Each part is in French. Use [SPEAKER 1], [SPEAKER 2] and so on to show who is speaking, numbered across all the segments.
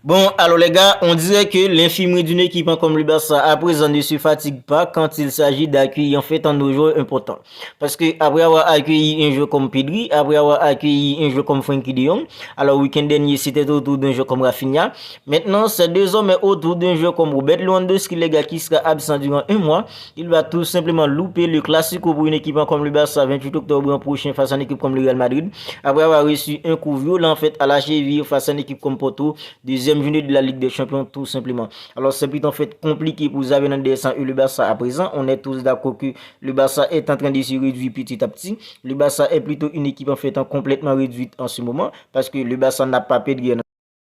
[SPEAKER 1] Bon, alors les gars, on dirait que l'infirmerie d'une équipe comme le Barça à présent ne se fatigue pas quand il s'agit d'accueillir en fait un nouveau joueur important. Parce que après avoir accueilli un joueur comme Pedri, après avoir accueilli un joueur comme Frenkie de Jong, alors week-end dernier c'était autour d'un joueur comme Rafinha. Maintenant, c'est désormais autour d'un joueur comme Robert Lewandowski, les gars, qui sera absent durant un mois. Il va tout simplement louper le Classico pour une équipe comme le Barça 28 octobre prochain face à une équipe comme le Real Madrid. Après avoir reçu un coup violent en fait à la cheville face à une équipe comme Porto, deuxième journée de la Ligue des Champions tout simplement. Alors c'est plutôt en fait compliqué pour Xavi Hernandez et le Barça à présent. On est tous d'accord que le Barça est en train de se réduire petit à petit. Le Barça est plutôt une équipe en fait complètement réduite en ce moment parce que le Barça n'a pas Pedri,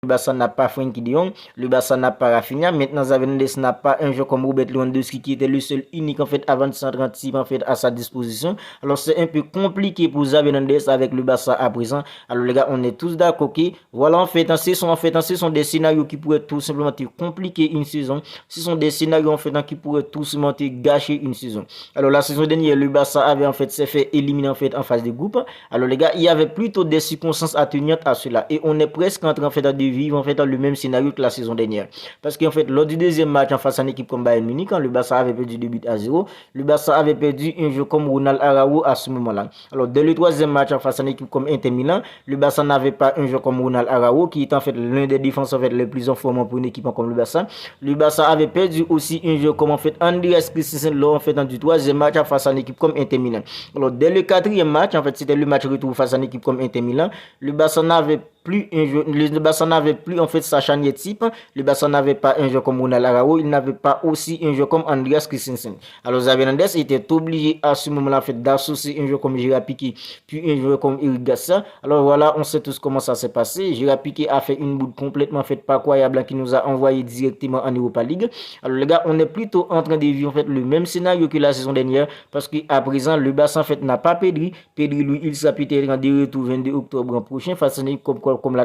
[SPEAKER 1] le Barça n'a pas Frenkie de Jong, le Barça n'a pas Rafinha. Maintenant, Xavi Hernandez n'a pas un joueur comme Robert Lewandowski qui était le seul unique en fait avant 136 en fait à sa disposition. Alors c'est un peu compliqué pour Xavi Hernandez avec le Barça à présent. Alors les gars, on est tous d'accord que voilà ce sont des scénarios qui pourraient tout simplement te compliquer une saison. Ce sont des scénarios en fait qui pourraient tout simplement te gâcher une saison. Alors la saison dernière, le Barça avait en fait s'est fait éliminer en fait en phase de groupe. Alors les gars, il y avait plutôt des circonstances atténuantes à cela et on est presque en train en fait de vivre en fait le même scénario que la saison dernière. Parce qu'en fait, lors du deuxième match en face à une équipe comme Bayern Munich, quand le Barça avait perdu 2 buts à 0, le Barça avait perdu un jeu comme Ronald Araujo à ce moment-là. Alors, dès le troisième match en face à une équipe comme Inter Milan, le Barça n'avait pas un jeu comme Ronald Araujo, qui est en fait l'un des défenseurs en fait, les plus informans pour une équipe comme le Barça. Le Barça avait perdu aussi un jeu comme en fait Andreas Christensen lors en fait du troisième match face à une équipe comme Inter Milan. Alors, dès le quatrième match, en fait, c'était le match retour face à une équipe comme Inter Milan, le Barça n'avait plus un jeu, le Barça n'avait plus en fait sa charnière type, le Barça n'avait pas un jeu comme Ronald Araujo, il n'avait pas aussi un jeu comme Andreas Christensen. Alors Xavi Hernandez était obligé à ce moment-là en fait d'associer un jeu comme Gérard Piqué puis un jeu comme Eric Garcia. Alors voilà, on sait tous comment ça s'est passé. Gérard Piqué a fait une boule complètement faite pas croyable qui nous a envoyé directement en Europa League. Alors les gars, on est plutôt en train de vivre en fait le même scénario que la saison dernière parce qu'à présent le Barça en fait n'a pas Pedri. Pedri lui il sera peut-être en retour 22 octobre prochain face à une équipe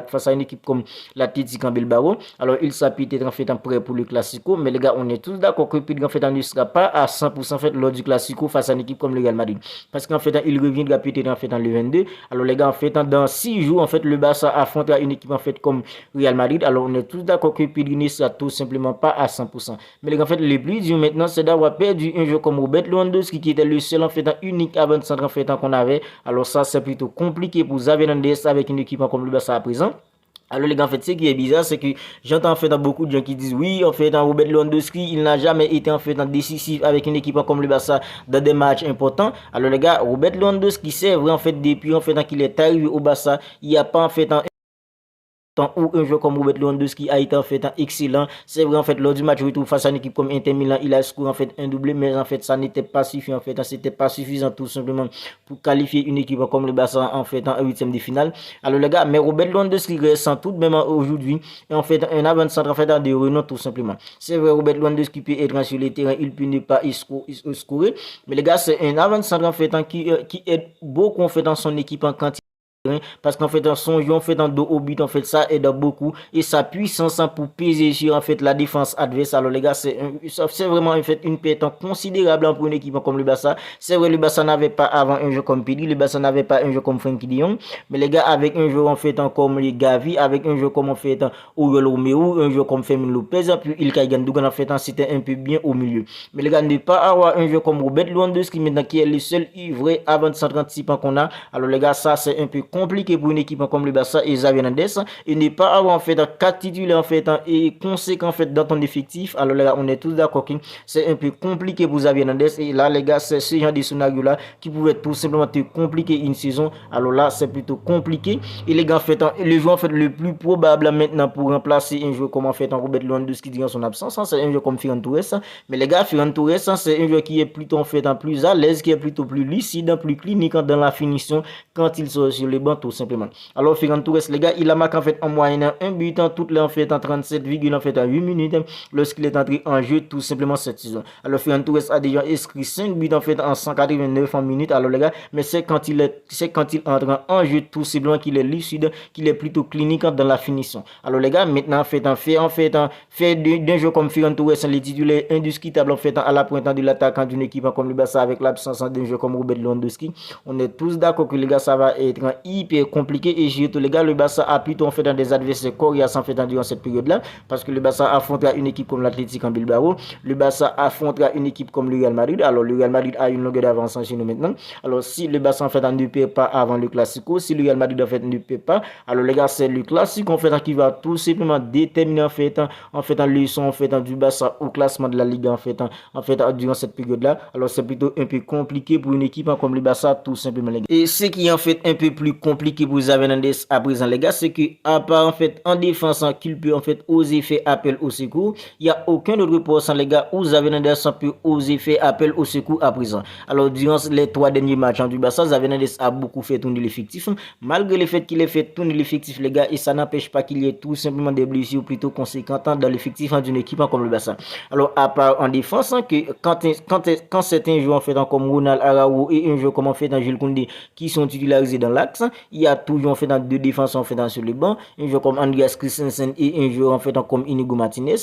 [SPEAKER 1] face à une équipe comme l'Atlético Bilbao. Alors il sera peut-être en fait en prêt pour le Classico, mais les gars, on est tous d'accord que Pedri en fait ne sera pas à 100% en fait lors du Classico face à une équipe comme le Real Madrid, parce qu'en fait il reviendra peut-être en fait en le 22. Alors les gars, en fait dans 6 jours en fait le Barça affrontera une équipe en fait comme Real Madrid. Alors on est tous d'accord que Pedri ne sera tout simplement pas à 100%. Mais les gars, en fait le plus dur maintenant c'est d'avoir perdu un joueur comme Robert Lewandowski qui était le seul en fait unique avant de centre en fait qu'on avait. Alors ça c'est plutôt compliqué pour Xavi Hernandez avec une équipe comme le Barça à présent. Alors les gars, en fait, ce qui est bizarre, c'est que j'entends en fait beaucoup de gens qui disent oui, en fait, Robert Lewandowski, il n'a jamais été en fait décisif avec une équipe comme le Barça dans des matchs importants. Alors les gars, Robert Lewandowski, c'est vrai en fait depuis en fait qu'il est arrivé au Barça, il n'y a pas en fait où un joueur comme Robert Lewandowski a été en fait excellent. C'est vrai en fait lors du match retour face à une équipe comme Inter Milan, il a scoré en fait un doublé, mais en fait ça n'était pas suffisant en fait, c'était pas suffisant tout simplement pour qualifier une équipe comme le Barça en fait en huitième de finale. Alors les gars, mais Robert Lewandowski ressent tout de même aujourd'hui en fait un avant-centre en fait de renom tout simplement. C'est vrai, Robert Lewandowski peut être sur le terrain, il peut ne pas scorer, mais les gars, c'est un avant-centre en fait qui aide beaucoup en fait dans son équipe en quantité. Parce qu'en fait, son jeu en fait en dos au but, en fait, ça aide beaucoup et sa puissance pour peser sur en fait la défense adverse. Alors les gars, c'est vraiment en fait une perte considérable pour une équipe comme le Barça. C'est vrai, le Barça n'avait pas avant un jeu comme Pedri, le Barça n'avait pas un jeu comme Frenkie de Jong, mais les gars, avec un jeu en fait comme les Gavi, avec un jeu comme en fait Oriol Romeu, un jeu comme Fermin Lopez, puis Ilkay Gundogan en fait, c'était un peu bien au milieu. Mais les gars, ne pas avoir un jeu comme Robert Lewandowski maintenant qui est le seul vrai avant de 136 ans qu'on a. Alors les gars, ça c'est un peu compliqué pour une équipe comme le Barça et Xavi Hernandez et ne pas avoir en fait 4 titulaires en fait et conséquent en fait dans ton effectif. Alors les gars, on est tous d'accord que c'est un peu compliqué pour Xavi Hernandez et là les gars, c'est ce genre de scénario là qui pouvait tout simplement te compliquer une saison. Alors là, c'est plutôt compliqué et les gars, en fait le joueur en fait le plus probable maintenant pour remplacer un joueur comme en fait Robert Lewandowski durant son absence, c'est un joueur comme Ferran Torres. Mais les gars, Ferran Torres, c'est un joueur qui est plutôt en fait plus à l'aise, qui est plutôt plus lucide, plus clinique dans la finition quand il sort sur le banc tout simplement. Alors Ferran Torres, les gars, il a marqué en fait en moyenne un but en toutes les en fait en 37, en fait à 8 minutes lorsqu'il est entré en jeu tout simplement cette saison. Alors Ferran Torres a déjà inscrit 5 buts en fait en 189 en minutes. Alors les gars, mais c'est quand il entre en jeu tout simplement qu'il est lucide, qu'il est plutôt clinique dans la finition. Alors les gars, maintenant fait d'un jeu comme Ferran Torres, les titulaires indiscutables en fait à la pointe de l'attaquant d'une équipe comme le Barça avec l'absence d'un jeu comme Robert Lewandowski. On est tous d'accord que les gars, ça va être hyper compliqué et surtout les gars, le Barça a plutôt en fait dans des adversaires coriaces en fait durant cette période-là parce que le Barça affrontera une équipe comme l'Atlético en Bilbao, le Barça affrontera une équipe comme le Real Madrid. Alors le Real Madrid a une longueur d'avance chez nous maintenant. Alors si le Barça en fait ne perd pas avant le Classico, si le Real Madrid en fait ne perd pas, alors les gars, c'est le Classico en fait qui va tout simplement déterminer en fait leçon en fait du Barça au classement de la Ligue en fait durant cette période-là. Alors c'est plutôt un peu compliqué pour une équipe comme le Barça tout simplement les gars. Et ce qui est en fait un peu plus compliqué pour Xavi Hernandez à présent les gars, c'est que à part en fait en défense qu'il peut en fait oser faire appel au secours, il y a aucun autre poste les gars où Xavi Hernandez peut oser faire appel au secours à présent. Alors durant les 3 derniers matchs du Barça, Xavi Hernandez a beaucoup fait tourner l'effectif malgré le fait qu'il ait fait tourner l'effectif les gars, et ça n'empêche pas qu'il y ait tout simplement des blessures plutôt conséquentes dans l'effectif d'une équipe comme le Barça. Alors à part en défense que quand certains joueurs en fait comme Ronald Araujo et un joueur comme en fait Jules Koundé qui sont titularisés dans l'axe, il y a toujours en fait deux défenseurs en fait sur le banc, un joueur comme Andreas Christensen et un joueur en fait comme Inigo Martinez.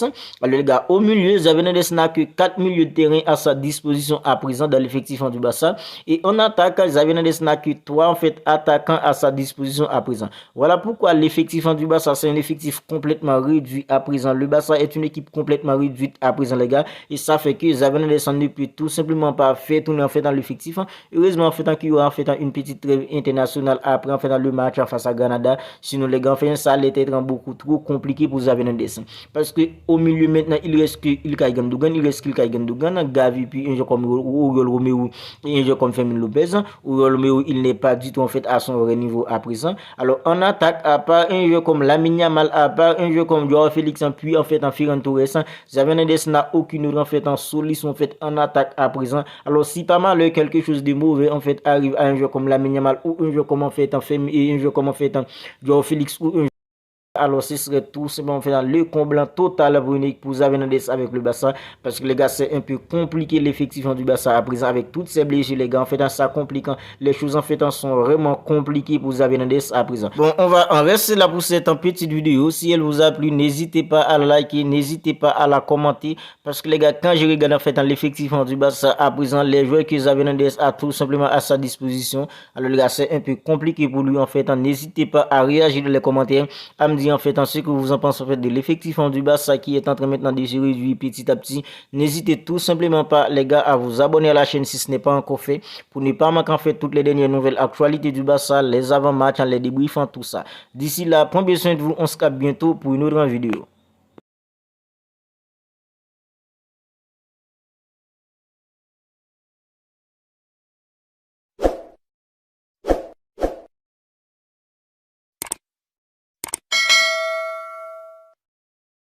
[SPEAKER 1] Alors les gars, au milieu, Xavi Hernandez n'a que 4 milieux de terrain à sa disposition à présent dans l'effectif du Barça, et en attaque, Xavi Hernandez n'a que 3 en fait attaquants à sa disposition à présent. Voilà pourquoi l'effectif du Barça c'est un effectif complètement réduit à présent. Le Barça est une équipe complètement réduite à présent les gars, et ça fait que Xavi Hernandez ne peut tout simplement pas faire tourner en fait dans l'effectif. Heureusement en fait qu'il y aura en fait une petite trêve internationale après en fait dans le match face à Granada, sinon les gars en fait ça allait être beaucoup trop compliqué pour Xavi Hernandez parce que au milieu maintenant il reste que Ilkay Gundogan, Gavi, puis un joueur comme Oriol Romeu et un joueur comme Fermin Lopez. Oriol Romeu il n'est pas du tout en fait à son vrai niveau à présent. Alors en attaque, à part un joueur comme Lamine Yamal, à part un joueur comme Joao Félix, puis en fait en Ferran Torres, Xavi Hernandez n'a aucune autre en fait en solution en fait en attaque à présent. Alors si pas mal quelque chose de mauvais en fait arrive à un joueur comme Lamine Yamal ou un joueur comme en fait en Fermin et un joueur comme en fait Joao Félix ou un alors ce serait tout simplement faire le comblant total pour Xavi Hernandez avec le Barça, parce que les gars c'est un peu compliqué l'effectif du Barça à présent avec toutes ces blessures les gars, en fait ça compliquant les choses en fait sont vraiment compliquées pour Xavi Hernandez à présent. Bon, on va en rester là pour cette petite vidéo. Si elle vous a plu, n'hésitez pas à la liker, n'hésitez pas à la commenter, parce que les gars, quand je regarde en fait l'effectif du Barça à présent, les joueurs que Xavi Hernandez a tout simplement à sa disposition, alors les gars c'est un peu compliqué pour lui en fait. N'hésitez pas à réagir dans les commentaires, à me dire en fait ce que vous en pensez en fait de l'effectif du Barça qui est en train maintenant de se réduire petit à petit. N'hésitez tout simplement pas les gars à vous abonner à la chaîne si ce n'est pas encore fait, pour ne pas manquer en fait toutes les dernières nouvelles actualités du Barça, les avant-matchs, les débriefs, tout ça. D'ici là, prenez soin de vous, on se capte bientôt pour une autre vidéo.